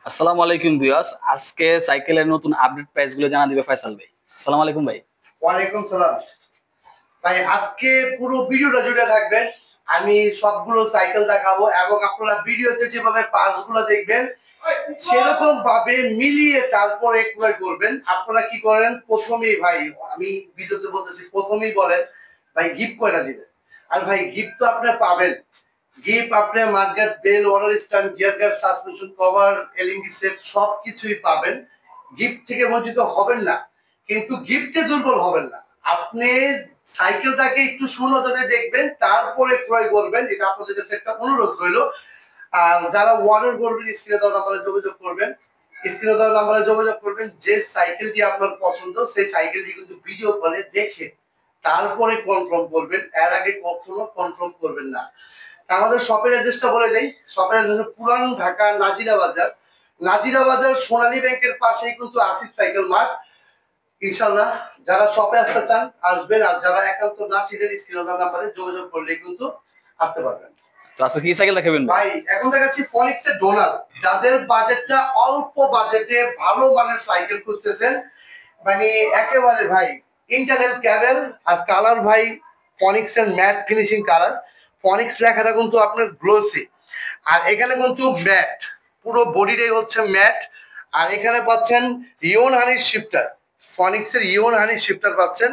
আসসালামু আলাইকুম ভিউয়ার্স, আজকে সাইকেলের নতুন আপডেট প্রাইস গুলো জানা দিবে ফয়সাল ভাই। আসসালামু আলাইকুম ভাই। ওয়ালাইকুম সালাম ভাই। আজকে পুরো ভিডিওটা জুড়ে থাকবেন। আমি সবগুলো সাইকেল দেখাবো এবং আপনারা ভিডিওতে যেভাবে পার্টস গুলো দেখবেন সেরকম ভাবে মিলিয়ে তারপরে ক্রয় করবেন। আপনারা কি করেন, প্রথমেই ভাই আমি ভিডিওতে বলতেছি, প্রথমেই বলেন ভাই গিফট কয়টা দিবেন। আর ভাই গিফট তো আপনি পাবেন। গিফট আপনি market bell, water stand, gear guard, suspension cover, LED set সবকিছুই পাবেন। গিফট থেকে বঞ্চিত হবেন না, কিন্তু গিফটে দুর্বল হবেন না। আপনি সাইকেলটাকে একটু শূন্যতাতে দেখবেন, তারপরে ক্রয় করবেন। এটা আপনাদের কাছে একটা অনুরোধ রইল। আর যারা অর্ডার করবেন স্ক্রিনে দেওয়া নাম্বারে যোগাযোগ করবেন। স্ক্রিনে দেওয়া নাম্বারে যোগাযোগ করবেন। যে সাইকেলটি আপনার পছন্দ সেই সাইকেলটি কিন্তু ভিডিও কলে দেখে তারপরে কনফার্ম করবেন, এর আগে কখনো কনফার্ম করবেন না। আমাদের শপের অ্যাড্রেসটা বলে দেই। শপের অ্যাড্রেস পুরান ঢাকা নাজিরা বাজার। নাজিরা বাজার সোনালী ব্যাংকের পাশেই কিন্তু আসিফ সাইকেল মার্ট। ইনশাআল্লাহ যারা শপে আসতে চান আসবেন, আর যারা একান্ত না ছিলেন স্ক্রিনে দেওয়া নাম্বারে যোগাযোগ করলে কিন্তু আসতে পারবেন। তো আজকে কি সাইকেল দেখাবেন ভাই? এখন দেখাচ্ছি ফনিক্স এর ডোনার। যাদের বাজেটটা অল্প, বাজেটে ভালো মানের সাইকেল খুঁজতেছেন, মানে একেবারে ভাই ইন্টারনেল ক্যাবেল আর কালার ভাই ফনিক্স এর ম্যাট ফিনিশিং কালার। ফনিক্স লেখাটা কিন্তু আপনার গ্লোসি, আর এখানে কিন্তু ম্যাট, পুরো বডিটাই হচ্ছে ম্যাট। আর এখানে পাচ্ছেন ইওন হানি শিফটার, ফনিক্স এর ইওন হানি শিফটার পাচ্ছেন।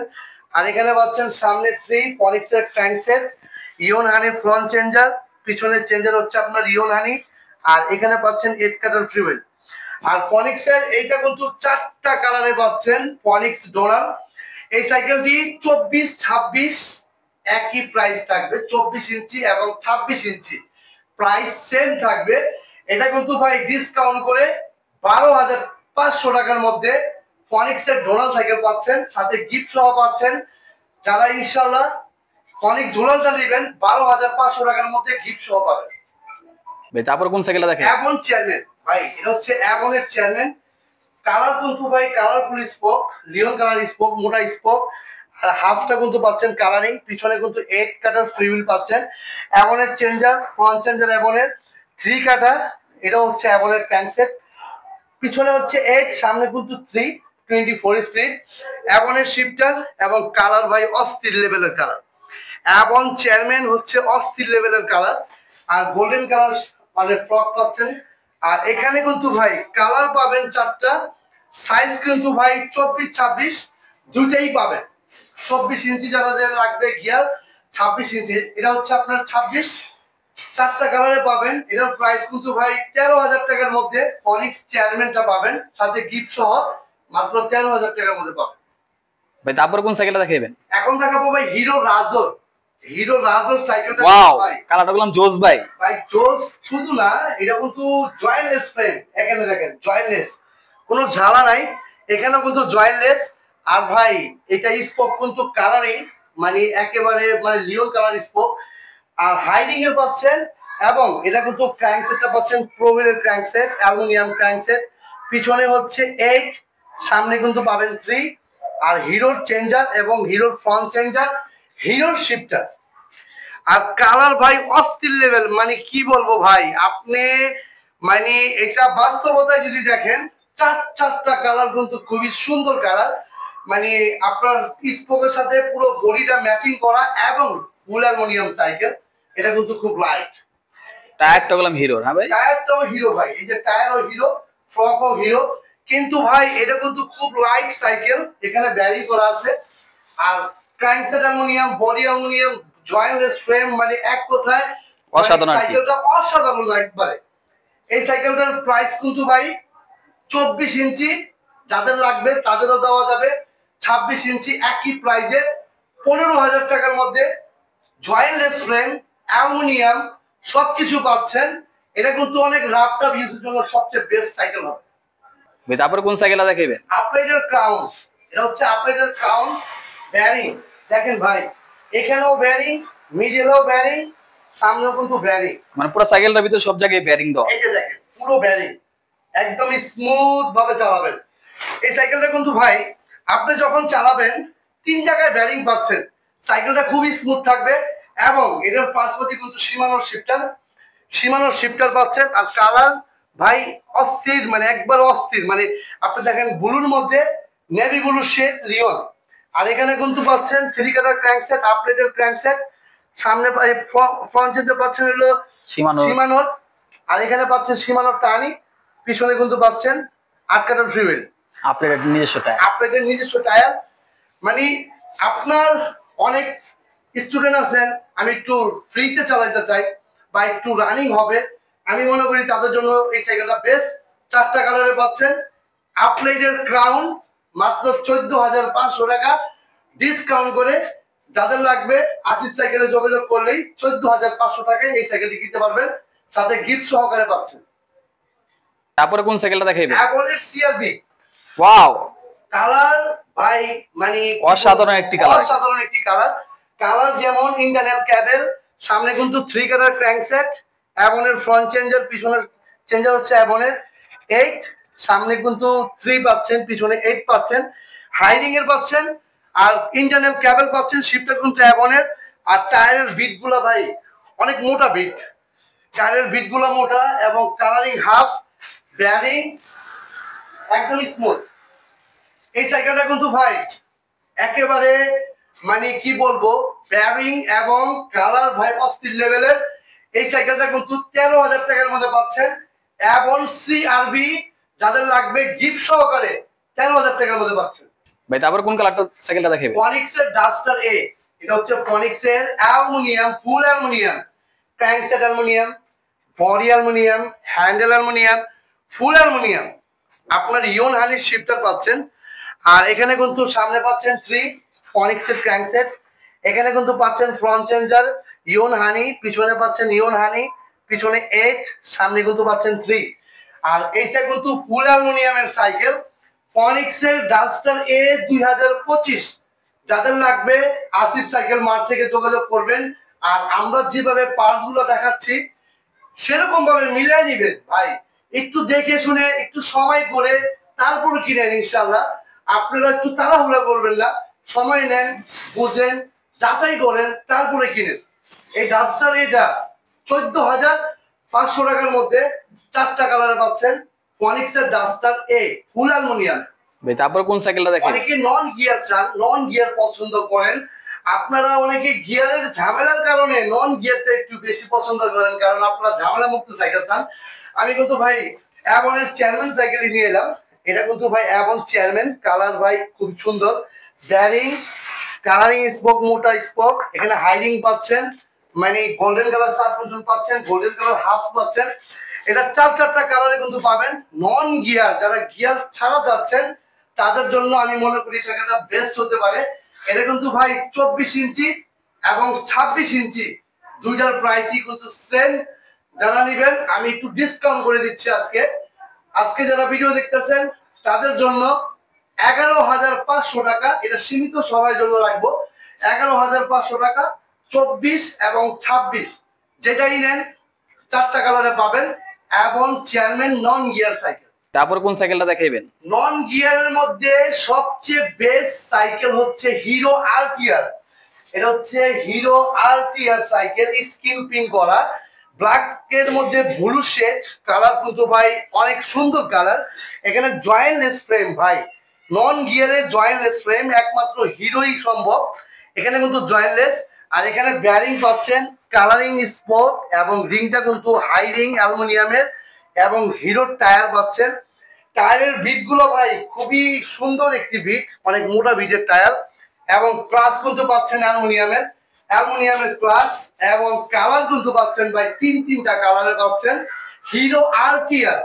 আর এখানে পাচ্ছেন সামনে 3 ফনিক্স এর ট্যাঙ্ক সেট, ইওন হানি ফ্রন্ট চেঞ্জার, পিছনের চেঞ্জার হচ্ছে আপনার ইওন হানি। আর এখানে পাচ্ছেন 8 কাটার ফ্রিওয়েল। আর ফনিক্স এর এইটা কিন্তু 4টা কালারে পাচ্ছেন ফনিক্স ডোনার। এই সাইকেলটি 24-26 একই প্রাইস থাকবে, 24 ইঞ্চি এবং 26 ইঞ্চি প্রাইস সেম থাকবে। এটা কিন্তু ভাই ডিসকাউন্ট করে 12,500 টাকার মধ্যে ফনিক্স এর ডোনাল সাইকেল পাচ্ছেন, সাথে গিফট সহ পাচ্ছেন। যারা ইনশাআল্লাহ ফনিক্স ডোনালটা নেবেন 12,500 টাকার মধ্যে গিফট সহ পাবেন ভাই। তারপর কোন সাইকেলটা দেখেন? অ্যাবন চেয়ারম্যান ভাই। এটা হচ্ছে অ্যাবনের চেয়ারম্যান। কালার কিন্তু ভাই কালারফুল স্পোক, লিওন কালার স্পোক, মোটা স্পোক। আর হাফটা কিন্তু পাচ্ছেন কালারিং। পিছনে কিন্তু 8 কাটার ফ্রি হুইল পাচ্ছেন। অ্যাবনের চেঞ্জার, ফ্রন্ট চেঞ্জার অ্যাবনের 3 কাটা। এটা হচ্ছে অ্যাবনের ট্যাঙ্ক সেট। পিছনে হচ্ছে 8, সামনে কিন্তু 3, 24 স্পিড। অ্যাবনের শিফটার এবং কালার ভাই অস্থির লেভেলের কালার। অ্যাবন চেয়ারম্যান হচ্ছে অস্থির লেভেলের কালার। আর গোল্ডেন কালার মানে ফ্রক পাচ্ছেন। আর এখানে কিন্তু ভাই কালার পাবেন 4টা। সাইজ কিন্তু ভাই 24-26 দুইটাই পাবেন। 24 ইঞ্চি যাদের লাগবে গিয়ার, 26 ইঞ্চি এটা হচ্ছে আপনার 26। 4টা কালারে পাবেন। এটার প্রাইস কিন্তু ভাই 13,000 টাকার মধ্যে ফনিক্স চেয়ারম্যানটা পাবেন, সাথে গিফট সহ মাত্র 13,000 টাকার মধ্যে পাবেন ভাই। তারপর কোন সাইকেলটা দেখাবেন? এখন দেখাবো ভাই হিরো রাজর। হিরো রাজর সাইকেলটা ওয়াও, কালারটা বললাম জোস ভাই। ভাই জোস শুধু না, এটা কিন্তু জয়েন্টলেস ফ্রেম। এখানে দেখেন জয়েন্টলেস, কোনো ঝালা নাই। এখানেও কিন্তু জয়েন্টলেস। আর ভাই এটা স্পোক কিন্তু কালারিং, মানে একেবারে মানে লিওন কালার স্পোক। আর হাইডিং এর পাচ্ছেন। এবং এটা কিন্তু ক্র্যাঙ্ক সেটটা পাচ্ছেন প্রোভিলের crank set, aluminium crank set. পিছনে হচ্ছে 8, সামনে কিন্তু পাবেন 3। আর হিরোর চেঞ্জার এবং হিরোর ফ্রন্ট চেঞ্জার, হিরোর শিফটার। আর কালার ভাই অস্থির লেভেল, মানে কি বলবো ভাই আপনি, মানে এটা বাস্তবতায় যদি দেখেন 4টা কালার কিন্তু খুবই সুন্দর কালার। মানে আপনার স্পোকের সাথে পুরো বডিটা ম্যাচিং করা এবং ফুল অ্যালুমিনিয়াম সাইকেল। এটা কিন্তু খুব লাইট। টায়ারটা বললাম হিরো। হ্যাঁ ভাই, টায়ারটাও হিরো ভাই। এই যে টায়ারও হিরো, ফ্রকও হিরো। কিন্তু ভাই এটা কিন্তু খুব লাইট সাইকেল, এখানে ব্যারি করা আছে। আর crankset aluminium, body aluminium, jointless frame, মানে এক কথায় অসাধারণ। সাইকেলটা অসাধারণ একবারে। এই সাইকেলটার প্রাইস কিন্তু ভাই 24 ইঞ্চি যাদের লাগবে তাদেরও দেওয়া যাবে। 26 ইঞ্চি একই প্রাইসে 15,000 টাকার মধ্যে জয়েন্টলেস ফ্রেম, অ্যালুমিনিয়াম সবকিছু পাচ্ছেন। এটা কিন্তু অনেক রাফ টাফ ইউজের জন্য সবচেয়ে বেস্ট সাইকেল হবে ভাই। তারপর কোন সাইকেলটা দেখাবেন? আপরাইডার ক্রাউন। এটা হচ্ছে আপরাইডার ক্রাউন ব্যারিং। দেখেন ভাই এখানেও ব্যারিং, মিডলেও ব্যারিং, সামনেও কিন্তু ব্যারিং। মানে পুরো সাইকেলটার ভিতরে সব জায়গায় বেয়ারিং দাও। এই যে দেখেন পুরো ব্যারিং, একদম স্মুথ ভাবে চালাবেন এই সাইকেলটা। কিন্তু ভাই আপনি যখন চালাবেন 3 জায়গায় ব্যারিং পাচ্ছেন। সাইকেলটা খুবই স্মুথ থাকবে। এবং এটার পাশাপাশি কিন্তু সীমানোর শিফটার পাচ্ছেন। আর কালার ভাই অস্থির, মানে একবার অস্থির, মানে আপনি দেখেন ব্লুর মধ্যে নেভি ব্লু শেড লিওন। আর এখানে কিন্তু পাচ্ছেন 3 কালার ক্র্যাঙ্কসেট, আপডেটেড ক্র্যাঙ্কসেট। সামনে ফ্রন্ট চেঞ্জার পাচ্ছেন হলো সীমানোর। আর এখানে পাচ্ছেন সীমানোর টানি, পিছনে কিন্তু পাচ্ছেন 8 কাটার ফ্রিওয়েল, আপনাদের নিজস্ব টায়ার। মানে আপনার অনেক স্টুডেন্ট আছেন, আমি একটু ফ্রিতে চালাতে চাই বা একটু রানিং হবে, আমি মনে করি তাদের জন্য এই সাইকেলটা বেস্ট। 4টা কালারে পাচ্ছেন। আপগ্রেডেড ক্রাউন মাত্র 14,500 টাকা ডিসকাউন্ট করে। যাদের লাগবে আসিফ সাইকেলে যোগাযোগ করলেই 14,500 টাকায় এই সাইকেলটি কিনতে পারবেন, সাথে গিফট সহকারে পাচ্ছেন। তারপরে কোন সাইকেলটা দেখাইবেন? অ্যাভনের সিআরভি। ওয়াও, কালার ভাই মানে অসাধারণ একটি কালার, অসাধারণ একটি কালার। কালার যেমন ইন্ডিয়ান ক্যাবেল, সামনে কিন্তু 3 কালার ক্র্যাঙ্কসেট, অ্যাভনের ফ্রন্ট চেঞ্জার, পিছনের চেঞ্জার হচ্ছে অ্যাভনের 8, সামনে কিন্তু 3 পাচ্ছেন, পিছনে 8 পাচ্ছেন, হাইরিং এর পাচ্ছেন। আর ইন্ডিয়ান ক্যাবেল পাচ্ছেন, শিফটার কিন্তু অ্যাভনের। আর টায়ারের বিট গুলো ভাই অনেক মোটা বিট, টায়ারের বিট গুলো মোটা এবং কালারিং হাফ, ব্যারিং একদম স্মুথ। এই সাইকেলটা কিন্তু ভাই একেবারে মানে কি বলবো, ব্যারিং এবং কালার ভাই অস্থির লেভেলের। এই সাইকেলটা কিন্তু 13,000 টাকার মধ্যে পাচ্ছেন। এবং সিআরবি যাদের লাগবে গিফট সহকারে 13,000 টাকার মধ্যে পাচ্ছেন। ভাই তারপর কোন কালারটা সাইকেলটা দেখাইবেন? ফনিক্সের ডাস্টার এ, এটা হচ্ছে ফনিক্সের aluminium, full aluminium, crankset aluminium, body aluminium, handle aluminium, full aluminium. আপনার ইয়ন হানির শিফটার পাচ্ছেন। আর এখানে কিন্তু সামনে পাচ্ছেন 3 ফনিক্সের ক্র্যাঙ্কসেট, এখানে কিন্তু পাচ্ছেন ফ্রন্ট চেঞ্জার ইয়ন হানি, পিছনে পাচ্ছেন ইয়ন হানি, পিছনে 8, সামনে কিন্তু পাচ্ছেন 3। আর এইটা কিন্তু ফুল অ্যালুমিনিয়ামের সাইকেল, ফনিক্সের ডাস্টার এ 2025। যাদের লাগবে আসিফ সাইকেল মার্ট থেকে যোগাযোগ করবেন। আর আমরা যেভাবে পার্টস গুলো দেখাচ্ছি সেরকম ভাবে মিলাই নিবেন ভাই, একটু দেখে শুনে একটু সময় করে তারপর কিনেন ইনশাল্লাহ। আপনারা একটু তাড়াহুড়া করবেন না, সময় নেন, বুঝেন, যাচাই করেন, তারপরে কিনেন। এই ডাস্টার এটা 14,500 টাকার মধ্যে 4টা কালারে পাচ্ছেন। ফনিক্সের ডাস্টার এ ফুল অ্যালুমিনিয়াম। ভাই তারপর কোন সাইকেলটা দেখাইবেন? অনেকে নন গিয়ার চান, নন গিয়ার পছন্দ করেন। আপনারা অনেকে গিয়ারের ঝামেলার কারণে নন গিয়ারটা একটু বেশি পছন্দ করেন, কারণ আপনারা ঝামেলা মুক্ত সাইকেল চান। আমি কিন্তু ভাই অ্যাভনের চেয়ারম্যান সাইকেলই নিয়ে এলাম। এটা কিন্তু ভাই অ্যাভন চেয়ারম্যান, কালার ভাই খুব সুন্দর, ব্যারিং, কালারিং স্পোক, মোটা স্পোক, এখানে হাইরিং পাচ্ছেন, মানে গোল্ডেন কালার সাসপেনশন পাচ্ছেন, গোল্ডেন কালার হাফ পাচ্ছেন। এটা 4টা কালারে কিন্তু পাবেন। নন গিয়ার যারা গিয়ার ছাড়া যাচ্ছেন তাদের জন্য আমি মনে করি সেটা বেস্ট হতে পারে। এটা কিন্তু ভাই 24 ইঞ্চি এবং 26 ইঞ্চি দুইটার প্রাইসই কিন্তু সেম। যারা নেবেন আমি একটু ডিসকাউন্ট করে দিচ্ছি আজকে। আজকে যারা ভিডিও দেখতেছেন তাদের জন্য 11,500 টাকা, এটা সীমিত সময়ের জন্য রাখবো। 11,500 টাকা 24 এবং 26 যেটাই নেন 4টা কালারে পাবেন। এবং চেয়ারম্যান নন গিয়ার সাইকেল। তারপর কোন সাইকেলটা দেখাইবেন? নন গিয়ারের মধ্যে সবচেয়ে বেস্ট সাইকেল হচ্ছে হিরো আরটিআর। এটা হচ্ছে hero RTR cycle, skin pink করা, ব্ল্যাক এর মধ্যে ব্লু শেড কালার, কিন্তু ভাই অনেক সুন্দর কালার। এখানে জয়েন্টলেস ফ্রেম ভাই, নন গিয়ারে জয়েন্টলেস ফ্রেম একমাত্র হিরোই সম্ভব। এখানে কিন্তু জয়েন্টলেস। আর এখানে ব্যারিং পাচ্ছেন, কালারিং স্পোক এবং রিংটা কিন্তু হাই রিং অ্যালুমিনিয়ামের, এবং হিরোর টায়ার পাচ্ছেন। টায়ারের বিট গুলো ভাই খুবই সুন্দর একটি বিট, অনেক মোটা বিটের টায়ার। এবং ক্লাস কিন্তু পাচ্ছেন অ্যালুমিনিয়ামের, অ্যালুমিনিয়ামের ক্লাস। এবং কালার কিন্তু পাচ্ছেন ভাই 3টা কালারে পাচ্ছেন। হিরো আরটিআর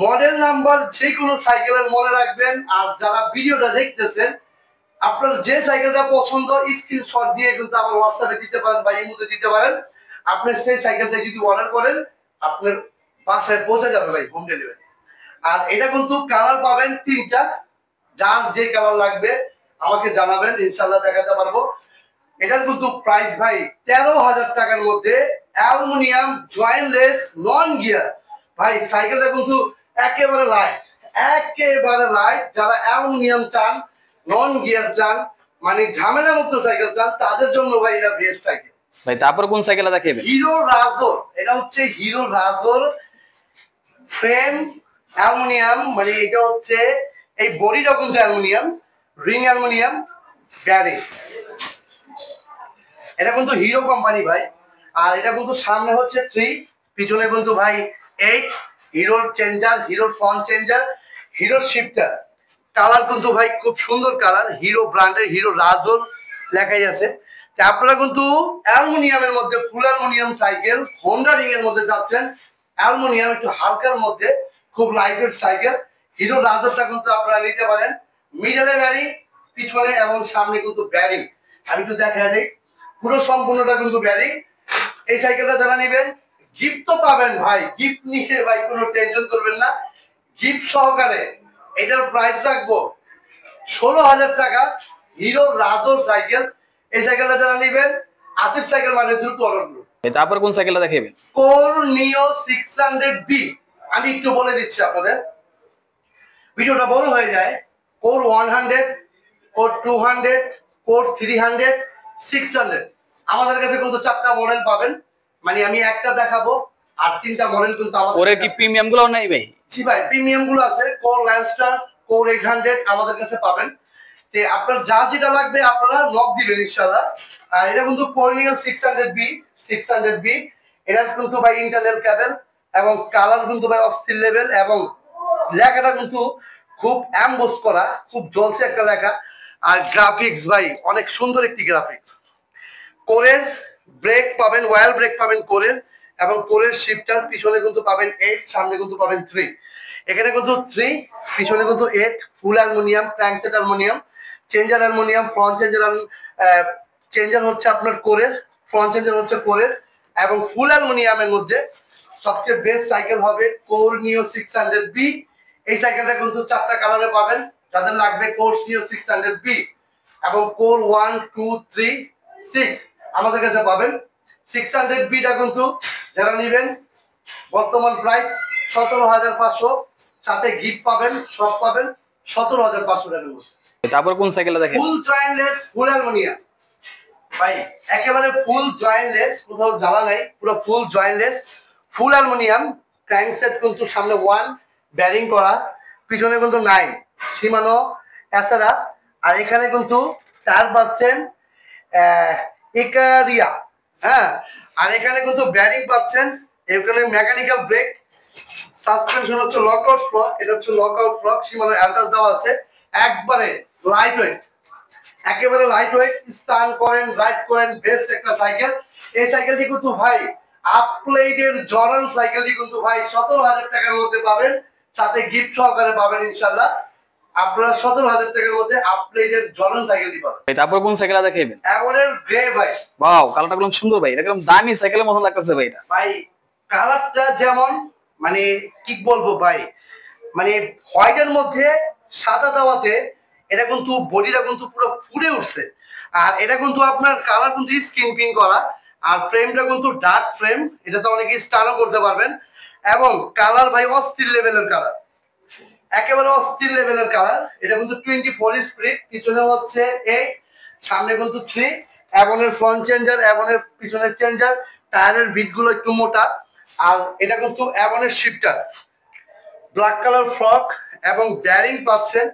মডেল নাম্বার যে কোনো সাইকেলের মনে রাখবেন। আর যারা ভিডিওটা দেখতেছেন আপনার যে সাইকেলটা পছন্দ স্ক্রিনশট দিয়ে কিন্তু আমার হোয়াটসঅ্যাপে দিতে পারেন বা ইমোতে দিতে পারেন। আপনি সেই সাইকেলটা যদি অর্ডার করেন আপনার বাসায় পৌঁছে যাবে ভাই, হোম ডেলিভারি। আর এটা কিন্তু কালার পাবেন 3টা, যার যে কালার লাগবে আমাকে জানাবেন, ইনশাল্লাহ দেখাতে পারবো। এটার কিন্তু প্রাইস ভাই 13,000 টাকার মধ্যে, অ্যালুমিনিয়াম জয়েন্টলেস নন গিয়ার। ভাই সাইকেলটা কিন্তু একেবারে লাইট, একেবারে লাইট। যারা অ্যালুমিনিয়াম চান, নন গিয়ার চান, মানে ঝামেলা মুক্ত সাইকেল চান, তাদের জন্য ভাই এটা বেস্ট সাইকেল। ভাই তারপর কোন সাইকেলটা দেখাইবেন? হিরো রাজোর। এটা হচ্ছে হিরো রাজোর ফ্রেম অ্যালুমিনিয়াম, মানে এটা হচ্ছে এই বডিটা কিন্তু অ্যালুমিনিয়াম, রিং অ্যালুমিনিয়াম, ব্যারিং। এটা কিন্তু হিরো কোম্পানি ভাই। আর এটা কিন্তু সামনে হচ্ছে 3, পিছনে কিন্তু ভাই 8। হিরোর চেঞ্জার, হিরোর ফ্রন্ট চেঞ্জার, হিরোর শিফটার। কালার কিন্তু ভাই খুব সুন্দর কালার, হিরো ব্র্যান্ডের, হিরো রাজল লেখাই আছে। আপনারা কিন্তু অ্যালুমিনিয়ামের মধ্যে, ফুল অ্যালুমিনিয়াম সাইকেল, হোন্ডা রিং এর মধ্যে যাচ্ছেন, অ্যালুমিনিয়াম একটু হালকার মধ্যে, খুব লাইটওয়েট সাইকেল। হিরো রাজলটা কিন্তু আপনারা নিতে পারেন। মিডলে ব্যারিং, পিছনে এবং সামনে কিন্তু ব্যারিং। আমি একটু দেখা দিই, পুরো সম্পূর্ণটা কিন্তু ব্যারিং। এই সাইকেলটা যারা নেবেন গিফট তো পাবেন ভাই, গিফট নিয়ে ভাই কোনো টেনশন করবেন না, গিফট সহকারে। এটার প্রাইস রাখবো 16,000 টাকা, হিরো রাজর সাইকেল। এই সাইকেলটা যারা নেবেন আসিফ সাইকেল মানে দ্রুত অর্ডার করুন। তারপর কোন সাইকেলটা দেখাবেন? কোর নিও 600B। আমি একটু বলে দিচ্ছি আপনাদের, ভিডিওটা বড় হয়ে যায়। Core 100, core 200, core 300, 600। আমাদের কাছে কিন্তু 4টা মডেল পাবেন, মানে আমি একটা দেখাবো আর 3টা মডেল কিন্তু আমাদের ওরে কি প্রিমিয়াম গুলো নাই ভাই? জি ভাই, প্রিমিয়াম গুলো আছে। কোর ল্যান্ডস্টার, কোর 800 আমাদের কাছে পাবেন। তে আপনার যা যেটা লাগবে আপনারা লক দিবেন ইনশাআল্লাহ। আর এটা কিন্তু কোর নিও 600B। এটা কিন্তু ভাই ইন্টারনাল কেবল এবং কালার কিন্তু ভাই অস্থির লেভেল, এবং লেখাটা কিন্তু খুব অ্যাম্বোস করা, খুব জলসে একটা লেখা। আর গ্রাফিক্স ভাই অনেক সুন্দর একটি গ্রাফিক্স। কোরের ব্রেক পাবেন, ওয়াইল ব্রেক পাবেন কোরের, এবং কোরের শিফটার। পিছনে কিন্তু পাবেন 8, সামনে কিন্তু পাবেন 3। এখানে কিন্তু 3, পিছনে কিন্তু 8। ফুল aluminium, crankset aluminium, changer aluminium, front changer, changer হচ্ছে আপনার কোরের, ফ্রন্ট চেঞ্জার হচ্ছে কোরের, এবং ফুল অ্যালুমিনিয়ামের মধ্যে সবচেয়ে বেস্ট সাইকেল হবে কোর নিও 600B। এই সাইকেলটা কিন্তু 4টা কালারে পাবেন, যাদের লাগবে কোর নিও 600B। এবং কোর 1, 2, 3, 6 আমাদের কাছে পাবেন। 600Bটা কিন্তু যারা নেবেন বর্তমান প্রাইস 17,500, সাথে গিফট পাবেন, সব পাবেন 17,500 টাকার মধ্যে। তারপর কোন সাইকেলটা দেখেন? ফুল জয়েন্টলেস, ফুল অ্যালুমিনিয়াম ভাই, একেবারে ফুল জয়েন্টলেস, কোথাও জ্বালা নাই, পুরো ফুল জয়েন্টলেস, ফুল অ্যালুমিনিয়াম। ক্র্যাঙ্কসেট কিন্তু সামনে 1, ব্যারিং করা, পিছনে কিন্তু 9, শিমানো এছাড়া। আর এখানে কিন্তু টায়ার পাচ্ছেন ইকারিয়া, হ্যাঁ। আর এখানে কিন্তু ব্যারিং পাচ্ছেন, এখানে মেকানিক্যাল ব্রেক, সাসপেনশন হচ্ছে লকআউট ফ্রক, এটা হচ্ছে লকআউট ফ্রক, শিমানো অ্যালটাস দেওয়া আছে। একবারে লাইট ওয়েট, একেবারে লাইট ওয়েট, স্টান করেন, রাইড করেন, বেস্ট একটা সাইকেল। এই সাইকেলটি কিন্তু ভাই আপগ্রেডের জর্ডান সাইকেলটি কিন্তু ভাই 17,000 টাকার মধ্যে পাবেন, সাথে গিফট সহকারে পাবেন ইনশাআল্লাহ। আপনারা 17,000 টাকার মধ্যে আপগ্রেডের জর্ডান সাইকেলটি পাবেন। তারপর কোন সাইকেলটা দেখাবেন? এমনের গ্রে ভাই। ওয়াও, কালারটা একদম সুন্দর ভাই, একদম দামি সাইকেলের মতো লাগতেছে ভাই। এটা ভাই কালারটা যেমন, মানে কি বলবো ভাই, মানে হোয়াইটের মধ্যে সাদা দেওয়াতে এটা কিন্তু বডিটা কিন্তু পুরো ফুটে উঠছে। আর এটা কিন্তু আপনার কালার কিন্তু স্ক্রিন প্রিন্ট করা, আর ফ্রেমটা কিন্তু ডার্ক ফ্রেম, এটা তো অনেকে স্টাইলও করতে পারবেন। এবং কালার ভাই অস্থির লেভেলের কালার, একেবারে অস্থির লেভেলের কালার। এটা কিন্তু 24 স্প্রিট, পিছনে হচ্ছে 8, সামনে কিন্তু 3। অ্যাবনের ফ্রন্ট চেঞ্জার, অ্যাবনের পিছনের চেঞ্জার, টায়ারের বিটগুলো একটু মোটা। আর এটা কিন্তু অ্যাবনের শিফটার, ব্ল্যাক কালার ফ্রক, এবং ব্যারিং পাচ্ছেন,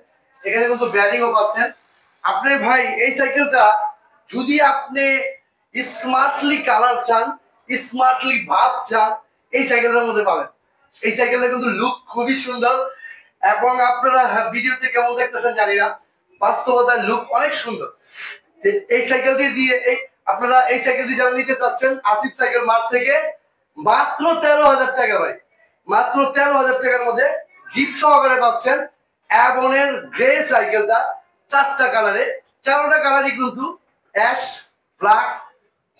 এখানে কিন্তু ব্যারিংও পাচ্ছেন আপনি ভাই। এই সাইকেলটা যদি আপনি স্মার্টলি কালার চান, স্মার্টলি ভাব চান, এই সাইকেলটার মধ্যে পাবেন। এই সাইকেলটা কিন্তু লুক খুবই সুন্দর, এবং আপনারা ভিডিওতে কেমন দেখতেছেন জানি না, বাস্তবতার লুক অনেক সুন্দর। এই সাইকেলটি দিয়ে আপনারা এই সাইকেলটি যারা নিতে চাচ্ছেন আসিফ সাইকেল মার্ট থেকে, মাত্র 13,000 টাকা ভাই, মাত্র 13,000 টাকার মধ্যে গিফট সহকারে পাচ্ছেন অ্যাবনের গ্রে সাইকেলটা। 4টা কালারে, 4টা কালারই কিন্তু অ্যাশ, ব্ল্যাক,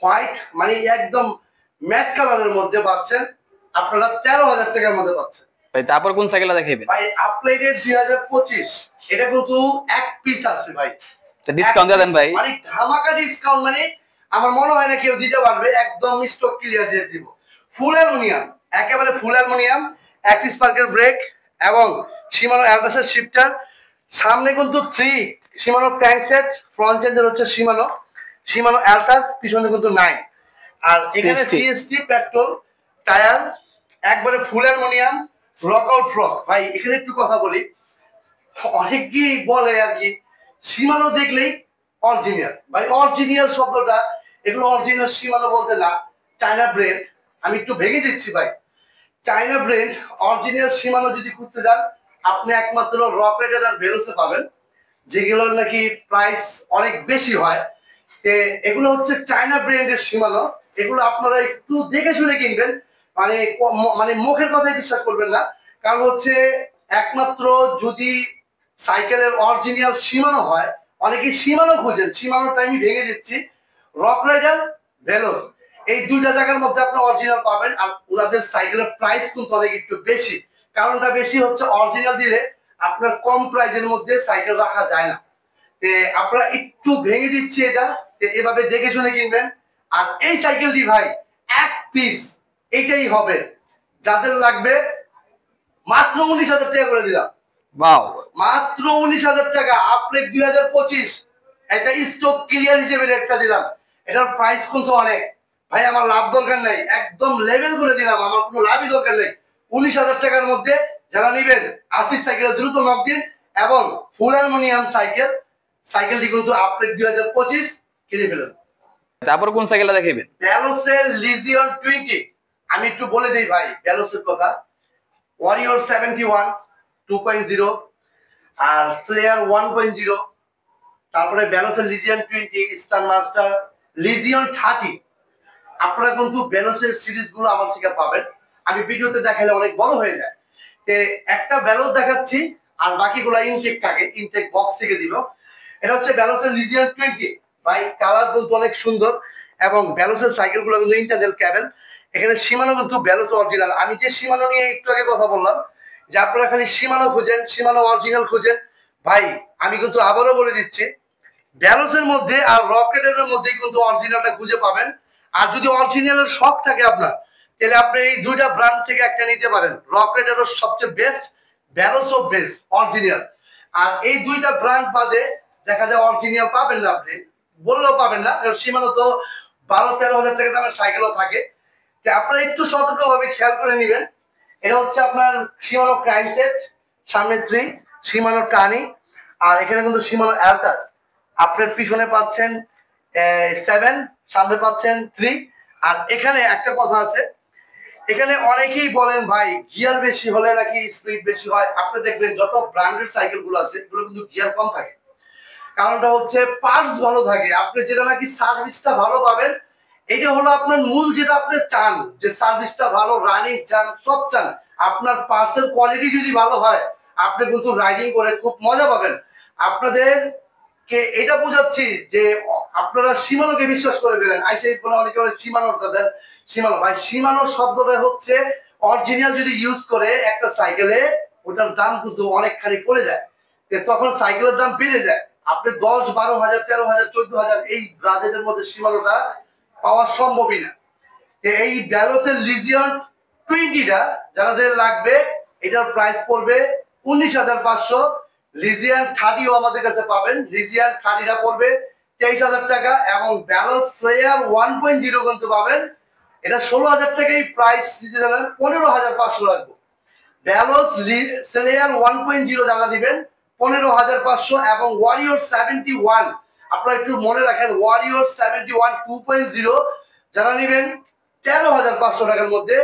হোয়াইট, মানে একদম ম্যাট কালারের মধ্যে পাচ্ছেন। আপনারা 13,000 টাকার মধ্যে পাচ্ছেন ভাই। তারপর কোন সাইকেলটা দেখাবেন? ভাই আপগ্রেডেড 2025, এটা কিন্তু এক পিস আছে ভাই, ডিসকাউন্ট দেন ভাই, মানে ধামাকা ডিসকাউন্ট। মানে আমার মনে হয় না কেউ দিতে পারবে, একদম স্টক ক্লিয়ার দিয়ে দিব। ফুল অ্যালুমিনিয়াম, একেবারে ফুল অ্যালুমিনিয়াম, অ্যাক্সিস পার্কের ব্রেক, এবং শিমানো অ্যালটাসের শিফটার। সামনে কিন্তু 3, শিমানো ক্র্যাঙ্কসেট, ফ্রন্ট চেঞ্জার হচ্ছে শিমানো, শিমানো অ্যালটাস, পিছনে কিন্তু 9। আর এখানে সিএসটি পেট্রোল টায়ার, একবারে ফুল অ্যালুমিনিয়াম, রকআউট ফ্রক ভাই, এখানে একটু কথা বলি। অনেকেই বলে আর কি সীমানো দেখলেই অরিজিনাল। ভাই অরিজিনাল শব্দটা, এগুলো অরিজিনাল সীমানো বলতে না, চায়না ব্র্যান্ড। আমি একটু ভেঙে দিচ্ছি ভাই। চায়না ব্র্যান্ড অরিজিনাল সীমানো যদি খুঁজতে যান, আপনি একমাত্র রক রাইডার আর ভেলোসে পাবেন, যেগুলো নাকি প্রাইস অনেক বেশি হয়। এগুলো হচ্ছে চায়না ব্র্যান্ডের সীমানো। এগুলো আপনারা একটু দেখে শুনে কিনবেন, মানে মানে মুখের কথাই বিশ্বাস করবেন না। কারণ হচ্ছে একমাত্র যদি সাইকেলের অরিজিনাল সীমানো হয়, অনেকে সীমানো খুঁজেন, সীমানোটা আমি ভেঙে দিচ্ছি। রক রাইডার, ভেলোস, এই দুইটা জায়গার মধ্যে আপনি অরিজিনাল পাবেন। আর ওনাদের সাইকেলের প্রাইস কিন্তু অনেক একটু বেশি। কারণটা বেশি হচ্ছে অরিজিনাল দিলে আপনার কম প্রাইজের মধ্যে সাইকেল রাখা যায় না। আপনারা একটু ভেঙে দিচ্ছি এটা, এভাবে দেখে শুনে কিনবেন। আর এই সাইকেলটি ভাই এক পিস এইটাই হবে, যাদের লাগবে মাত্র 19,000 টাকা করে দিলাম। ওয়াও, মাত্র 19,000 টাকা, আপনি 2025 একটা স্টক ক্লিয়ার হিসেবে রেটটা দিলাম। এটার প্রাইস কিন্তু অনেক ভাই, আমার লাভ দরকার নাই, একদম লেভেল করে দিলাম, আমার কোনো লাভই দরকার নেই। 19,000 টাকার মধ্যে যারা নিবেন আসিফ সাইকেল দ্রুত নক দিন। এবং ফুল অ্যালুমিনিয়াম সাইকেলটি কিন্তু আপনি 2025 কিনে ফেলুন। তারপর কোন সাইকেলটা দেখাবেন? ব্যালোসের লিজিয়ন 20। আমি একটু বলে দিই ভাই ব্যালোসের কথা। ওয়ারিয়র 71 2.0, আর স্লেয়ার 1.0, তারপরে ব্যালোসের লিজিয়ন 20, স্টার মাস্টার, লিজিয়ন 30। আপনারা কিন্তু ব্যালোসের সিরিজগুলো আমার থেকে পাবেন। আমি ভিডিওতে দেখালে অনেক বড় হয়ে যায়। একটা ব্যালোস দেখাচ্ছি, আর বাকিগুলো ইনটেক থাকে, ইনটেক বক্স থেকে দিব। এটা হচ্ছে ব্যালোসের লিজিয়ন 20 ভাই, কালার কিন্তু অনেক সুন্দর। এবং ব্যালোসের সাইকেলগুলো কিন্তু ইন্টারনাল ক্যাবেল। এখানে সীমানো কিন্তু ব্যালোস অরিজিনাল। আমি যে সীমানো নিয়ে একটু আগে কথা বললাম, যে আপনারা খালি সীমানো খুঁজেন, সীমানো অরিজিনাল খুঁজেন, ভাই আমি কিন্তু আবারও বলে দিচ্ছি, ব্যালোসের মধ্যে আর রকেটের মধ্যে কিন্তু অরিজিনালটা খুঁজে পাবেন। আর যদি অরিজিনালের শখ থাকে আপনার, তাহলে আপনি এই দুইটা ব্র্যান্ড থেকে একটা নিতে পারেন। রকেটেরও সবচেয়ে বেস্ট, ব্যালোসও বেস্ট অরিজিনাল। আর এই দুইটা ব্র্যান্ড বাদে দেখা যায় অরিজিনাল পাবেন না, আপনি বললেও পাবেন না। সীমানো তো 12-13 হাজার টাকা দামের সাইকেলও থাকে। আপনারা একটু সতর্কভাবে খেয়াল করে নেবেন। এটা হচ্ছে আপনার সীমানো ক্রাইম সেট, সামনে 3, সীমানো টানি, আর এখানে কিন্তু সীমানো অ্যালটাস। আপনার পিছনে পাচ্ছেন 7, সামনে পাচ্ছেন 3। আর এখানে একটা কথা আছে, এখানে অনেকেই বলেন ভাই গিয়ার বেশি হলে নাকি স্পিড বেশি হয়। আপনি দেখবেন যত ব্র্যান্ডেড সাইকেল গুলো আছে, এগুলো কিন্তু গিয়ার কম থাকে। কারণটা হচ্ছে পার্টস ভালো থাকে, আপনি যেটা নাকি সার্ভিসটা ভালো পাবেন। এটা হলো আপনার মূল, যেটা আপনি চান, যে সার্ভিসটা ভালো, রানিং চান, সব চান। আপনার পার্টসের কোয়ালিটি যদি ভালো হয়, আপনি কিন্তু রাইডিং করে খুব মজা পাবেন। আপনাদের কে এটা বোঝাচ্ছি যে আপনারা সীমানোকে বিশ্বাস করে গেলেন। আইসে অনেকে বলে সীমানোর তাদের সীমানো, ভাই সীমানো শব্দটা হচ্ছে অরিজিনাল যদি ইউজ করে একটা সাইকেলে, ওটার দাম কিন্তু অনেকখানি পড়ে যায়। তখন সাইকেলের দাম বেড়ে যায়। আপনি 10-12 হাজার, 13 হাজার, 14 হাজার এই বাজেটের মধ্যে সীমানোটা পাওয়া সম্ভবই না। এই ব্যালোসের লিজিয়ন 20টা যাদের লাগবে, এটার প্রাইস পড়বে 19,500। লিজিয়ান 30ও আমাদের কাছে পাবেন, লিজিয়ান 30টা পড়বে 23,000 টাকা। এবং ব্যালোস স্লেয়ার 1.0 কিন্তু পাবেন, এটা 16,000 টাকাই প্রাইস দিতে যাবেন, 15,500 লাগবে। ব্যালোস স্লেয়ার 1.0 যারা নেবেন 15,500। এবং ওয়ারিয়র 71, আপনারা একটু মনে রাখেন, ওয়ারিয়র 71 2.0 যারা নেবেন 13,500 টাকার মধ্যে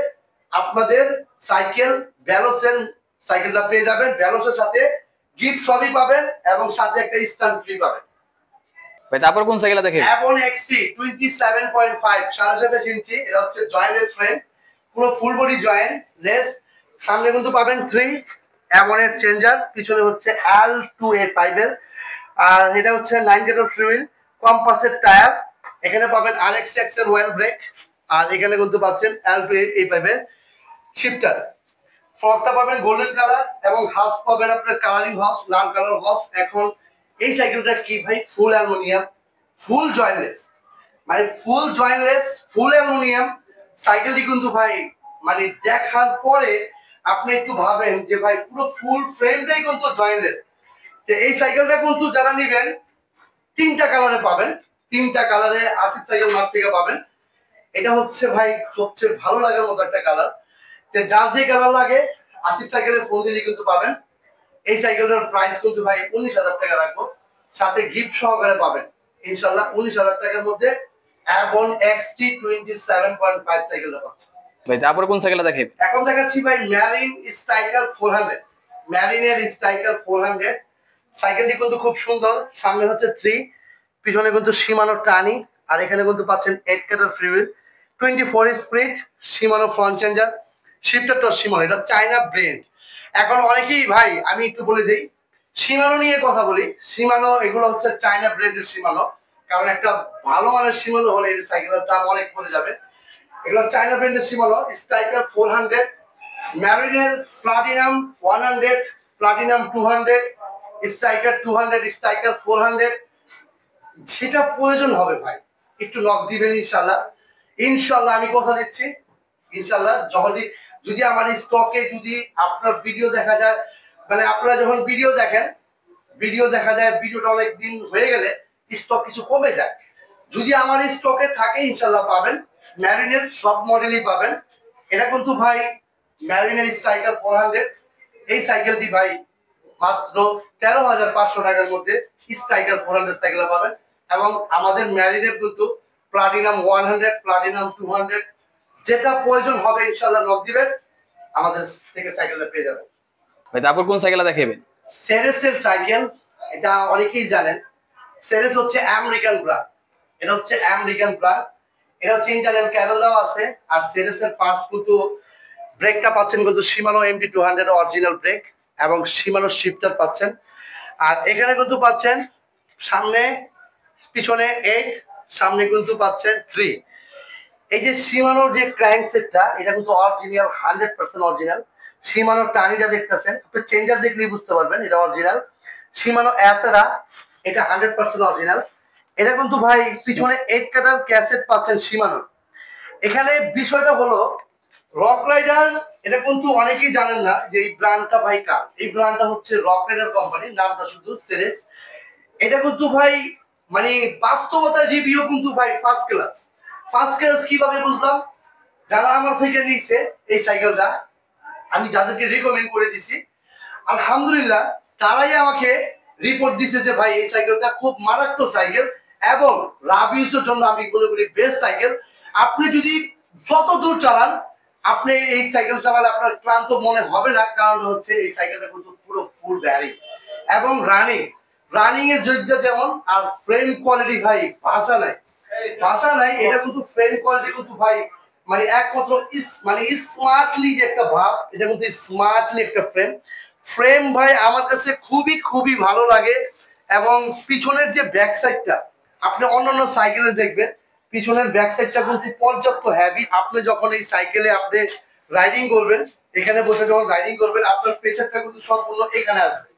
আপনাদের সাইকেল ব্যালোসের সাইকেলটা পেয়ে যাবেন। ব্যালোসের সাথে গিফট সবই পাবেন, এবং সাথে একটা স্ট্যান্ড ফ্রি পাবেন। ভাই তারপর কোন সাইকেলটা দেখাবেন? অ্যাবন এক্সটি 27.5 7.5 ইঞ্চি। এটা হচ্ছে জয়েন্টলেস ফ্রেম, পুরো ফুল বডি জয়েন্টলেস। সামনে কিন্তু পাবেন 3 অ্যাবনের চেঞ্জার, পিছনে হচ্ছে L2A5 এর। আর এটা হচ্ছে 9 গেটের ফ্লুইল, কম্পাসের টায়ার। এখানে পাবেন RXX এর ওয়েল ব্রেক। আর এখানে কিন্তু পাচ্ছেন L2A5 এর শিফটার। ফ্রকটা পাবেন গোল্ডেন কালার, এবং হাফ পাবেন আপনার কালারিং হাফ, লাল কালার হাফ। এখন এই সাইকেলটা কি ভাই, ফুল অ্যালুমিনিয়াম, ফুল জয়েন্টলেস, মানে ফুল জয়েন্টলেস, ফুল অ্যালুমিনিয়াম সাইকেলটি কিন্তু ভাই, মানে দেখার পরে আপনি একটু ভাবেন যে ভাই পুরো ফুল ফ্রেমটাই কিন্তু জয়েন্টলেস। এই সাইকেলটা কিন্তু যারা নেবেন 3টা কালারে পাবেন, 3টা কালারে আসিফ সাইকেল মার্ট থেকে পাবেন। এটা হচ্ছে ভাই সবচেয়ে ভালো লাগার মতো একটা কালার। যার যে কালার লাগে আসিফ সাইকেলে ফোন দিলে কিন্তু পাবেন। এই সাইকেলটার প্রাইস কিন্তু ভাই 19,000 টাকা রাখবো, সাথে গিফট সহকারে পাবেন ইনশাল্লাহ 19,000 টাকার মধ্যে অ্যাভন এক্সটি 27.5 সাইকেলটা পাচ্ছেন ভাই। তারপরে কোন সাইকেলটা দেখাবেন? এখন দেখাচ্ছি ভাই ম্যারিন স্ট্রাইকার 400। ম্যারিনের স্ট্রাইকার 400 সাইকেলটি কিন্তু খুব সুন্দর। সামনে হচ্ছে 3, পিছনে কিন্তু সীমানো টানি, আর এখানে কিন্তু পাচ্ছেন 8 কাটার free wheel, 24 speed, সীমানো front changer, শিফটারটা সীমানো, এটা চায়না ব্র্যান্ড। এখন অনেকেই ভাই আমি একটু বলে দিই, সীমানো নিয়ে কথা বলি। সীমানো এগুলো হচ্ছে চায়না ব্র্যান্ডের সীমানো, কারণ একটা ভালো মানের সীমানো হলে এই সাইকেলের দাম অনেক পড়ে যাবে। এগুলো চায়না ব্র্যান্ডের সীমানো। স্ট্রাইকার 400, ম্যারিনের প্লাটিনাম 100, প্লাটিনাম 200, স্ট্রাইকার 200, স্ট্রাইকার 400, যেটা প্রয়োজন হবে ভাই একটু নক দিবেন ইনশাল্লাহ। ইনশাল্লাহ আমি কথা দিচ্ছি, ইনশাল্লাহ যদি আমার স্টকে যদি আপনার ভিডিও দেখা যায়, মানে আপনারা যখন ভিডিও দেখেন, ভিডিও দেখা যায় ভিডিওটা অনেক দিন হয়ে গেলে স্টক কিছু কমে যায়, যদি আমার স্টকে থাকে ইনশাল্লাহ পাবেন। ম্যারিনের সব মডেলই পাবেন। এটা কিন্তু ভাই ম্যারিনের স্ট্রাইকার 400, এই সাইকেলটি ভাই মাত্র 13,500 টাকার মধ্যে স্ট্রাইকার 400 সাইকেল পাবেন। এবং আমাদের ম্যারিনের কিন্তু প্লাটিনাম 100, প্লাটিনাম 200, যেটা প্রয়োজন হবে ইনশাল্লাহ নক দিবেন, আমাদের থেকে সাইকেলটা পেয়ে যাবেন ভাই। তারপর কোন সাইকেলটা দেখাবেন? সেরেসের সাইকেল, এটা অনেকেই জানেন। সেরেস হচ্ছে আমেরিকান ব্র্যান্ড, এটা হচ্ছে আমেরিকান ব্র্যান্ড। এটা হচ্ছে ইন্টারনাল ক্যাবেল দেওয়া আছে। আর সেরেসের পার্টস কিন্তু ব্রেকটা পাচ্ছেন কিন্তু শিমানো MT 200 অরিজিনাল ব্রেক, এবং শিমানো শিফটার পাচ্ছেন। আর এখানে কিন্তু পাচ্ছেন সামনে পিছনে 8, সামনে কিন্তু পাচ্ছেন 3। এই যে শিমানোর যে ক্র্যাঙ্ক সেটটা, এটা কিন্তু অরিজিনাল 100% অরিজিনাল। শিমানোর টানিটা দেখতেছেন, আপনি চেঞ্জার দেখলেই বুঝতে পারবেন এটা অরিজিনাল। শিমানো অ্যাসেরা, এটা 100% অরিজিনাল। এটা কিন্তু ভাই পিছনে 8 কাটার ক্যাসেট পাচ্ছেন শিমানোর। এখানে বিষয়টা হলো রক রাইডার, এটা কিন্তু অনেকেই জানেন না যে এই ব্র্যান্ডটা ভাই কার। এই ব্র্যান্ডটা হচ্ছে রক রাইডার কোম্পানি, নামটা শুধু সেরেস। এটা কিন্তু ভাই মানে বাস্তবতার রিভিউ কিন্তু ভাই ফার্স্ট ক্লাস। ফার্স্ট ক্লাস কিভাবে বুঝলাম, যারা আমার থেকে নিছে এই সাইকেলটা, আমি যাদেরকে রিকমেন্ড করে দিছি আলহামদুলিল্লাহ, তারাই আমাকে রিপোর্ট দিছে যে ভাই এই সাইকেলটা খুব মারাত্মক সাইকেল, এবং রাবিউসের জন্য আমি মনে করি বেস্ট সাইকেল। আপনি যদি যত দূর চালান, আপনি এই সাইকেল চালালে আপনার ক্লান্ত মনে হবে না, কারণ হচ্ছে এই সাইকেলটা কিন্তু পুরো ফুল ব্যারিং এবং রানিং এর যোগ্যতা যেমন, আর ফ্রেম কোয়ালিটি ভাই ভাষা নাই, ভাষা নাই। এটা কিন্তু ফ্রেম কোয়ালিটি কিন্তু ভাই মানে একমাত্র মানে স্মার্টলি যে একটা ভাব, এটা কিন্তু স্মার্টলি একটা ফ্রেম ভাই আমার কাছে খুবই খুবই ভালো লাগে। এবং পিছনের যে ব্যাক সাইডটা আপনি অন্যান্য সাইকেলে দেখবেন, পিছনের ব্যাক সাইডটা কিন্তু পর্যাপ্ত হেভি। আপনি যখন এই সাইকেলে আপনি রাইডিং করবেন, এখানে বসে যখন রাইডিং করবেন, আপনার প্রেসারটা কিন্তু সম্পূর্ণ এখানে আসবে।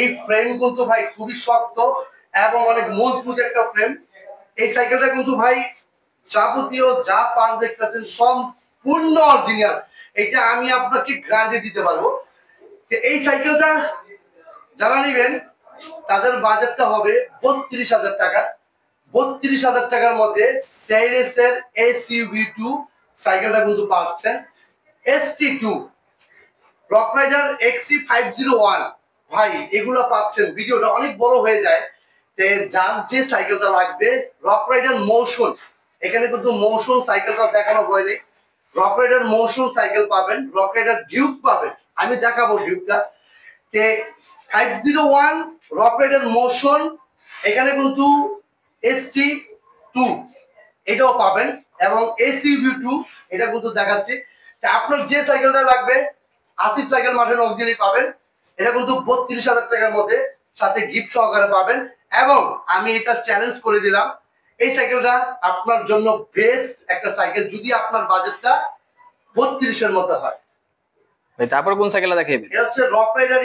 এই ফ্রেম কিন্তু ভাই খুবই শক্ত এবং অনেক মজবুত একটা ফ্রেম। এই সাইকেলটা কিন্তু ভাই যাবতীয় যা পার্ট দেখতেছেন সম্পূর্ণ অরিজিনাল, এটা আমি আপনাকে গ্যারান্টি দিতে পারবো। এই সাইকেলটা যারা নেবেন তাদের বাজেটটা হবে 32,000 টাকা। 32,000 টাকার মধ্যে সেরেসের SUV2 সাইকেলটা কিন্তু পাচ্ছেন। ST2, রক রাইডার XC501 ভাই এগুলো পাচ্ছেন। ভিডিওটা অনেক বড় হয়ে যায়, যার যে সাইকেলটা লাগবে, রক রাইডার মোশন, এখানে কিন্তু মোশন সাইকেলটা দেখানো হয়নি। রক রাইডার মোশন সাইকেল পাবেন, রক রাইডার ডিউক পাবেন, আমি দেখাবো ডিউকটা। 501 রক রাইডার মোশন, এখানে কিন্তু ST2 এটাও পাবেন, এবং SUV2 এটা কিন্তু দেখাচ্ছি। আপনার যে সাইকেলটা লাগবে আসিফ সাইকেল মাঠে নক দিলেই পাবেন। এটা কিন্তু 32,000 টাকার মধ্যে, সাথে গিফট সহকারে পাবেন। এবং আমি এটা চ্যালেঞ্জ করে দিলাম, এই সাইকেলটা আপনার জন্য বেস্ট একটা সাইকেল যদি আপনার বাজেটটা 32-এর মধ্যে হয়। তারপর কোন সাইকেলটা দেখাবেন? এটা হচ্ছে রক রাইডার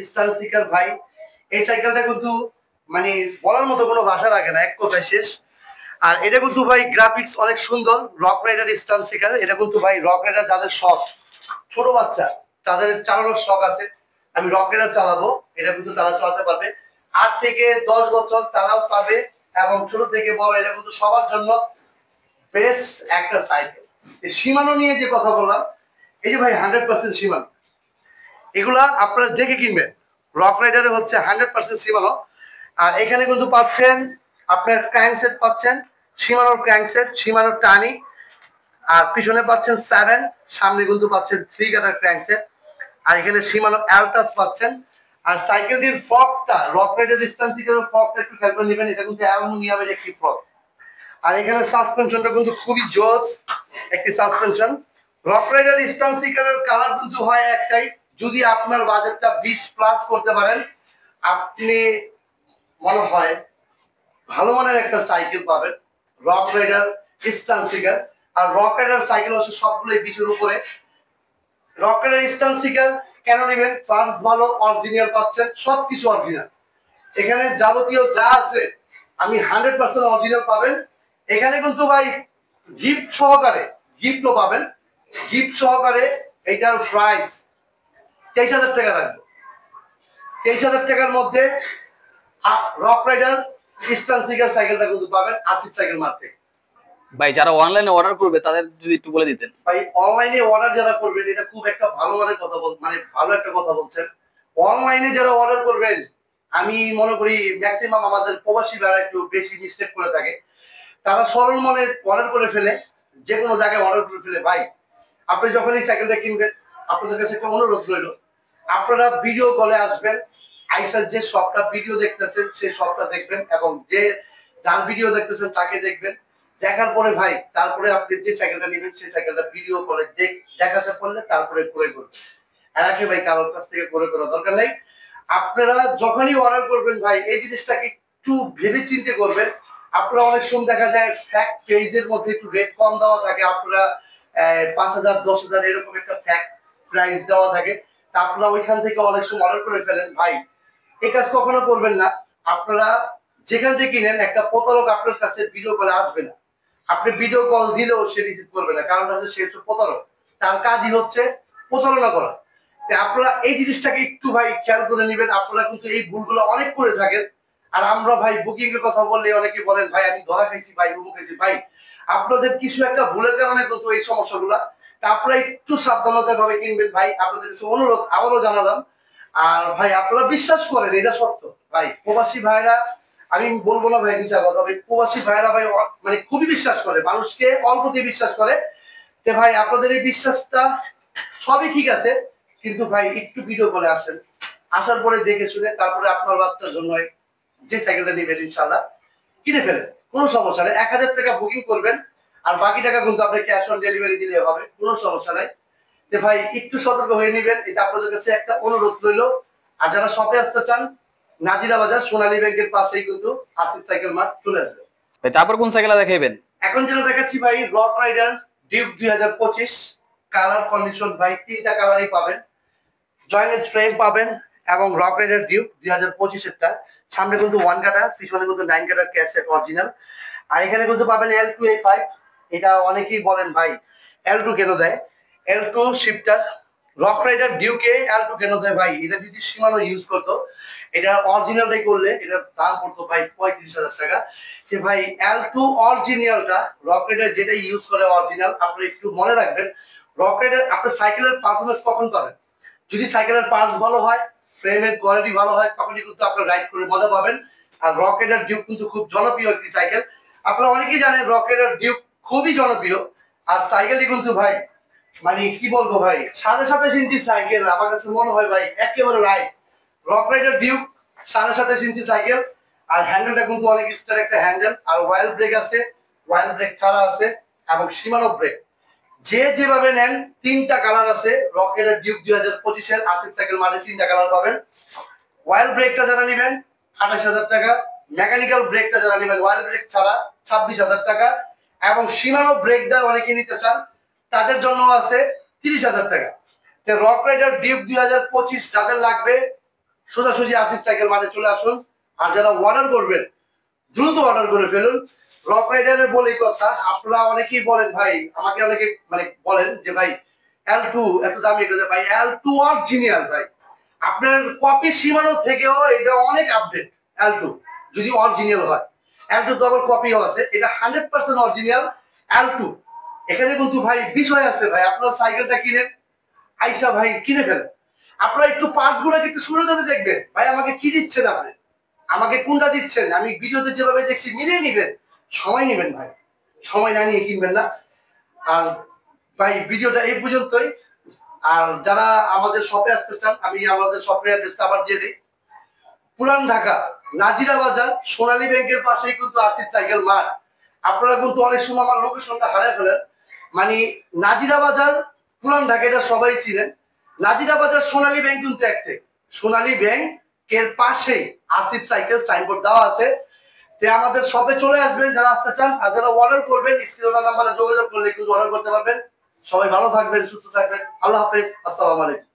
স্টানসিকার ভাই। এই সাইকেলটা কিন্তু মানে বলার মতো কোনো ভাষা লাগে না, এক কথায় শেষ। আর এটা কিন্তু ভাই গ্রাফিক্স অনেক সুন্দর। রক রাইডার স্টানসিকার, এটা কিন্তু ভাই রক রাইডার যাদের শখ, ছোট বাচ্চা তাদের চালানোর শখ আছে, আমি রক রাইডার চালাবো, এটা কিন্তু তারা চালাতে পারবে। 8 থেকে 10 বছর তারাও পাবে, এবং ছোট থেকে বড় এটা কিন্তু সবার জন্য বেস্ট একটা সাইকেল। শিমানো নিয়ে যে কথা বললাম, এই যে ভাই 100% সীমানো, এগুলা আপনারা দেখে কিনবেন। রক রাইডারে হচ্ছে 100% সীমানো। আর এখানে কিন্তু পাচ্ছেন আপনার ক্র্যাঙ্কসেট পাচ্ছেন, সীমানোর ক্র্যাঙ্কসেট, সীমানোর টানি, আর পিছনে পাচ্ছেন 7, সামনে কিন্তু পাচ্ছেন 3 কাটার ক্র্যাঙ্কসেট। আর এখানে সীমানো অ্যালটাস পাচ্ছেন। আর সাইকেলটির ফকটা, রক রাইডার ডিস্টেন্সিকের ফকটা একটু খেয়াল করে নেবেন, এটা কিন্তু অ্যালুমিনিয়ামের একটি ফক। আর এখানে সাসপেনশনটা কিন্তু খুবই জোস একটি সাসপেনশন। রক রাইডার স্টান্সিকারের কালার কিন্তু হয় একটাই, যদি আপনার বাজেটটা 20+ করতে পারেন আপনি মনে হয় ভালো মানের একটা সাইকেল পাবেন, রক রাইডার স্টান্সিকার। আর রক রাইডার সাইকেল হচ্ছে সবগুলোই 20-এর উপরে। রক রাইডার স্টান্সিকার কেন নেবেন? ফার্স্ট ভালো, অরিজিনাল পাচ্ছেন, সবকিছু অরিজিনাল। এখানে যাবতীয় যা আছে আমি 100% অরিজিনাল পাবেন। এখানে কিন্তু ভাই গিফট সহকারে, গিফটও পাবেন, গিফট সহকারে। এটার প্রাইস 23,000 টাকা রাখবো। 23,000 টাকার মধ্যে রক রাইডার স্টান্সিকার সাইকেলটা কিন্তু পাবেন আসিফ সাইকেল মার্কেট। ভাই যারা অনলাইনে অর্ডার করবে তাদের যদি একটু বলে দিতেন। ভাই অনলাইনে অর্ডার যারা করবেন, এটা খুব একটা ভালো মানের কথা মানে ভালো একটা কথা বলছেন। অনলাইনে যারা অর্ডার করবেন, আমি মনে করি ম্যাক্সিমাম আমাদের প্রবাসী ভাইরা একটু বেশি মিস্টেক করে থাকে। তারা সরল মনে অর্ডার করে ফেলে, যে কোনো জায়গায় অর্ডার করে ফেলে। ভাই আপনি যখনই সাইকেলটা কিনবেন, আপনাদের কাছে একটা অনুরোধ রইল, আপনারা ভিডিও কলে আসবেন, আইসার যে শপটা ভিডিও দেখতেছেন সেই শপটা দেখবেন, এবং যে যার ভিডিও দেখতেছেন তাকে দেখবেন। দেখার পরে ভাই তারপরে আপনি যে সাইকেলটা নেবেন সেই সাইকেলটা ভিডিও কলে দেখাতে পারলে তারপরে ক্রয় করবেন। এরাকে ভাই কারোর কাছ থেকে ক্রয় করার দরকার নেই। আপনারা যখনই অর্ডার করবেন ভাই এই জিনিসটাকে একটু ভেবে চিন্তে করবেন। আপনারা অনেক সময় দেখা যায় ফ্যাক্ট পেজের মধ্যে একটু রেট কম দেওয়া থাকে, আপনারা 5,000 10,000 এরকম একটা ফ্যাক্ট প্রাইস দেওয়া থাকে, তা আপনারা ওইখান থেকে অনেক সময় অর্ডার করে ফেলেন। ভাই এই কাজ কখনো করবেন না। আপনারা যেখান থেকে কিনেন, একটা প্রতারক আপনার কাছে ভিডিও কলে আসবে না, আপনি ভিডিও কল দিলেও সে রিসিভ করবে না, কারণ হচ্ছে সে হচ্ছে প্রতারক, তার কাজই হচ্ছে প্রতারণা করা। আপনারা এই জিনিসটাকে একটু ভাই খেয়াল করে নেবেন। আপনারা কিন্তু এই ভুলগুলো অনেক করে থাকেন। আর আমরা ভাই বুকিং এর কথা বললে অনেকে বলেন ভাই আমি ধরা খাইছি, ভাই অমুক খাইছি। ভাই আপনাদের কিছু একটা ভুলের কারণে কিন্তু এই সমস্যাগুলা, তা আপনারা একটু সাবধানতা ভাবে কিনবেন ভাই, আপনাদের কাছে অনুরোধ আবারও জানালাম। আর ভাই আপনারা বিশ্বাস করেন, এটা সত্য ভাই, প্রবাসী ভাইরা, আমি বলবো না ভাই মিশা কথা, ভাই প্রবাসী ভাইরা ভাই মানে খুবই বিশ্বাস করে, মানুষকে অল্পতে বিশ্বাস করে। তো ভাই আপনাদের এই বিশ্বাসটা সবই ঠিক আছে, কিন্তু ভাই একটু ভিডিও কলে আসেন, আসার পরে দেখে শুনে তারপরে আপনার বাচ্চার জন্য যে সাইকেলটা নেবেন ইনশাল্লাহ কিনে ফেলেন, কোনো সমস্যা নেই। 1,000 টাকা বুকিং করবেন, আর বাকি টাকা কিন্তু আপনি ক্যাশ অন ডেলিভারি দিলে হবে, কোনো সমস্যা নাই। তো ভাই একটু সতর্ক হয়ে নেবেন, এটা আপনাদের কাছে একটা অনুরোধ রইল। আর যারা শপে আসতে চান, নাজিরা বাজার সোনালী ব্যাংকের পাশেই কিন্তু আসিফ সাইকেল মার্ট চলে আসবে। ভাই তারপর কোন সাইকেলটা দেখাইবেন? এখন যেটা দেখাচ্ছি ভাই rock rider duke 2025। Colour condition ভাই 3টা কালারই পাবেন, জয়েন্ট ফ্রেম পাবেন, এবং রক রাইডার ডিউক 2025-এরটা সামনে কিন্তু 1 কাটা, পিছনে কিন্তু 9 কাটার ক্যাসেট অরিজিনাল। আর এখানে কিন্তু পাবেন L2A5। এটা অনেকেই বলেন ভাই L2 কেন দেয়, L2 shifter. Rock rider ডিউকে L2 কেন দেয় ভাই, এটা যদি সীমানো ইউজ করতো, এটা অরিজিনালটাই করলে এটার দাম পড়তো ভাই 35,000 টাকা। সে ভাই L2 অরিজিনালটা, রক রাইডার যেটা ইউজ করে অরিজিনাল, আপনি একটু মনে রাখবেন। রক রাইডার আপনার সাইকেলের পারফরমেন্স কখন পাবেন? যদি সাইকেলের পার্টস ভালো হয়, ফ্রেমের কোয়ালিটি ভালো হয়, তখনই কিন্তু আপনারা রাইড করে মজা পাবেন। আর রক রাইডার ডিউক কিন্তু খুব জনপ্রিয় একটি সাইকেল, আপনারা অনেকেই জানেন রক রাইডার ডিউক খুবই জনপ্রিয়। আর সাইকেলটি কিন্তু ভাই মানে কি বলবো ভাই, 27.5 ইঞ্চি সাইকেল, আমার কাছে মনে হয় ভাই একেবারে রাইট। রক রাইডার ডিউক 27.5 ইঞ্চি সাইকেল। আর হ্যান্ডেলটা কিন্তু অনেক স্টার একটা হ্যান্ডেল, আর ওয়াইল ব্রেক আছে, ওয়াইল ব্রেক ছাড়া আছে, এবং সীমানো ব্রেক। যে যেভাবে নেন 3টা কালার আছে। রক রাইডার ডিউক 2025-এর আসিফ সাইকেল মার্টে 3টা কালার পাবেন। ওয়াইল ব্রেকটা যারা নেবেন 28,000 টাকা, মেকানিক্যাল ব্রেকটা যারা নেবেন ওয়াইল ব্রেক ছাড়া 26,000 টাকা, এবং সীমানো ব্রেকটা অনেকে নিতে চান তাদের জন্য আছে 30,000 টাকা। রক রাইডার ডিউক 2025 যাদের লাগবে সোজাসুজি আসিফ সাইকেল মার্টে চলে আসুন। আর যারা অর্ডার করবেন দ্রুত অর্ডার করে ফেলুন। রক রাইডারের বলেই কথা, আপনারা অনেকেই বলেন ভাই, আমাকে অনেকে মানে বলেন যে ভাই L2 এত দামি, ভাই L2 অরিজিনাল ভাই, আপনার কপি সীমানো থেকেও এটা অনেক আপডেট। L2 যদি অরিজিনাল হয়, L2 তো আবার কপিও আছে, এটা 100% অরিজিনাল L2। এখানে কিন্তু ভাই বিষয় আছে ভাই, আপনারা সাইকেলটা কিনেন, আইসা ভাই কিনে ফেলেন। আপনারা একটু পার্টস গুলো একটু শুনে ধরে দেখবেন ভাই আমাকে কি দিচ্ছেন, আপনি আমাকে কোনটা দিচ্ছেন, আমি ভিডিওতে যেভাবে দেখছি মিলিয়ে নিবেন, সময় নেবেন ভাই, সময় না নিয়ে কিনবেন না। আর ভাই ভিডিওটা এই পর্যন্তই। আর যারা আমাদের শপে আসতে চান, আমি আমাদের শপের অ্যাড্রেসটা আবার দিয়ে দিই। পুরান ঢাকা নাজিরা বাজার সোনালী ব্যাংকের পাশেই কিন্তু আসিফ সাইকেল মার্ট। আপনারা কিন্তু অনেক সময় আমার লোকেশনটা হারায় ফেলেন, মানে নাজিরা বাজার পুরান ঢাকা এটা সবাই চিনেন, নাজিরা বাজার সোনালী ব্যাংক কিন্তু একটাই, সোনালী ব্যাংকের পাশেই আসিফ সাইকেল সাইনবোর্ড দেওয়া আছে। আমাদের শপে চলে আসবেন যারা আসতে চান, আর যারা অর্ডার করবেন স্ক্রিনে নাম্বারে যোগাযোগ করলে কিন্তু অর্ডার করতে পারবেন। সবাই ভালো থাকবেন, সুস্থ থাকবেন, আল্লাহ হাফেজ, আসসালামু আলাইকুম।